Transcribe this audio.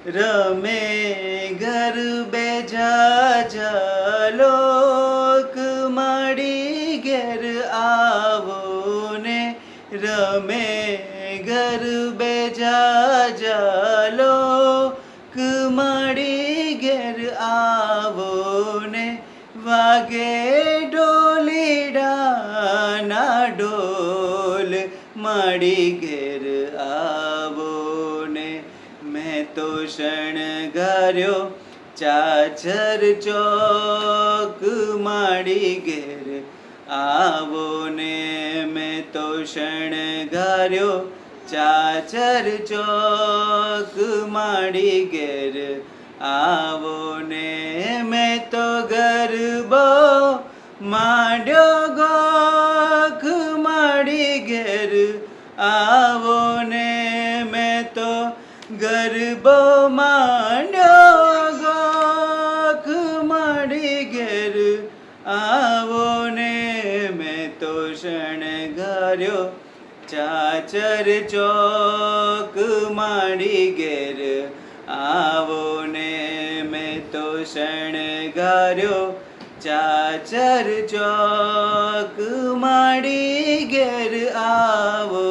રમે ગરબે જા લોક માડી ઘેર આવો ને રમે ગરબે જા લોક માડી ઘેર આવો ને વાગે ઢોલીડાના ઢોલ માડી ઘેર આવો ને મેં તો શણગાર્યો ચાચર ચોક માડી ઘેર આવો ને મેં તો શણગાર્યો ચાચર ચોક માડી ઘેર આવો ને મેં તો ગરબો માંડ્યો ગોખ માડી ઘેર આવો ને મેં તો ગરબો માંડ્યો ગોખ માડી ઘેર આવો ને મેં તો શણગાર્યો ચાચર ચોક માડી ઘેર આવો ને મેં તો શણગાર્યો ચાચર ચોક માડી ઘેર આવો